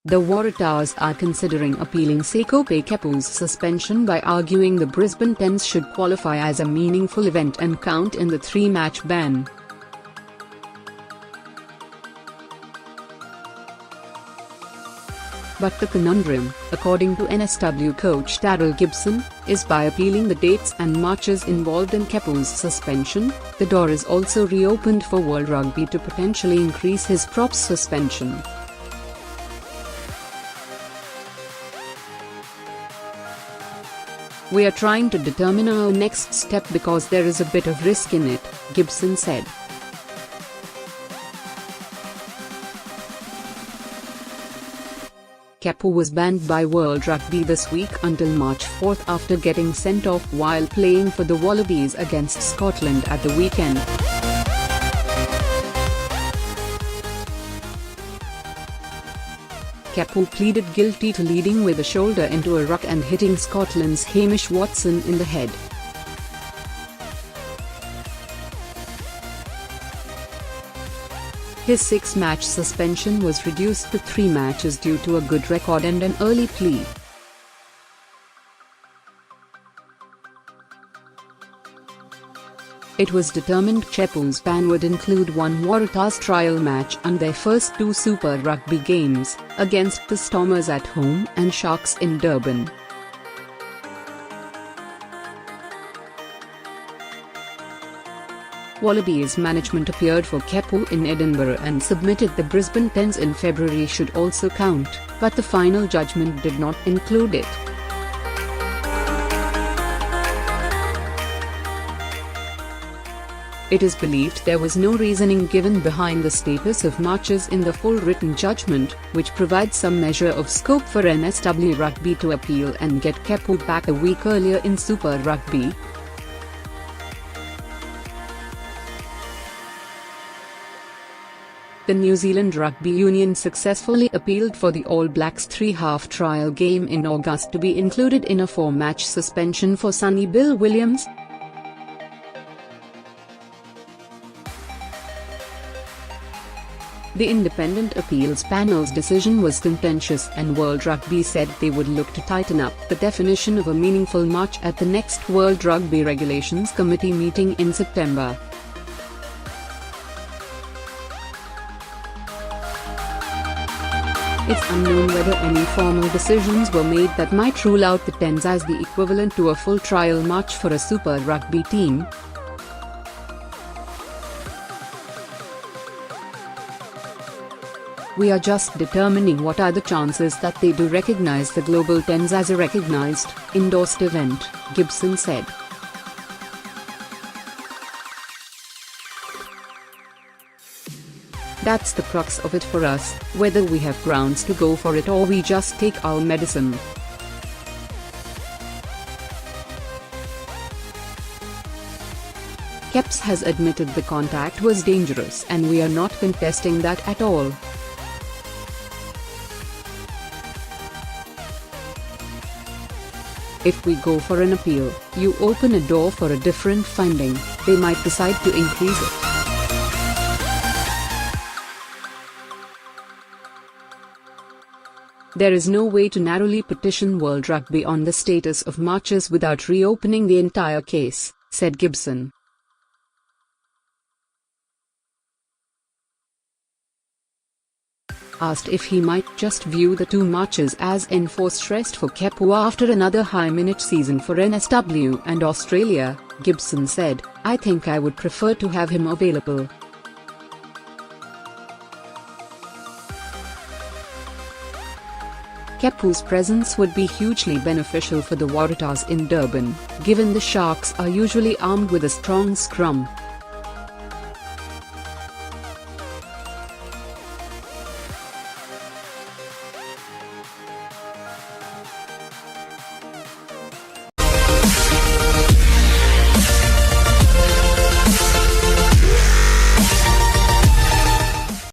The Waratahs are considering appealing Sekope Kepu's suspension by arguing the Brisbane Tens should qualify as a meaningful event and count in the 3-match ban. But the conundrum, according to NSW coach Daryl Gibson, is by appealing the dates and matches involved in Kepu's suspension, the door is also reopened for World Rugby to potentially increase his props suspension. "We are trying to determine our next step because there is a bit of risk in it," Gibson said. Kepu was banned by World Rugby this week until March 4 after getting sent off while playing for the Wallabies against Scotland at the weekend. Kepu pleaded guilty to leading with a shoulder into a ruck and hitting Scotland's Hamish Watson in the head. His 6-match suspension was reduced to 3 matches due to a good record and an early plea. It was determined Kepu's ban would include one Waratahs trial match and their first 2 Super Rugby games, against the Stormers at home and Sharks in Durban. Wallabies management appeared for Kepu in Edinburgh and submitted the Brisbane Tens in February should also count, but the final judgment did not include it. It is believed there was no reasoning given behind the status of matches in the full written judgment, which provides some measure of scope for NSW Rugby to appeal and get Kepu back a week earlier in Super Rugby. The New Zealand Rugby Union successfully appealed for the All Blacks 3-half trial game in August to be included in a 4-match suspension for Sonny Bill Williams. The independent appeals panel's decision was contentious and World Rugby said they would look to tighten up the definition of a meaningful match at the next World Rugby Regulations Committee meeting in September. It's unknown whether any formal decisions were made that might rule out the Tens as the equivalent to a full trial match for a Super Rugby team. "We are just determining what are the chances that they do recognize the Global Tens as a recognized, endorsed event," Gibson said. "That's the crux of it for us, whether we have grounds to go for it or we just take our medicine." Keps has admitted the contact was dangerous and we are not contesting that at all. "If we go for an appeal, you open a door for a different finding. They might decide to increase it." "There is no way to narrowly petition World Rugby on the status of matches without reopening the entire case," said Gibson. Asked if he might just view the 2 matches as enforced rest for Kepu after another high-minute season for NSW and Australia, Gibson said, "I think I would prefer to have him available." Kepu's presence would be hugely beneficial for the Waratahs in Durban, given the Sharks are usually armed with a strong scrum.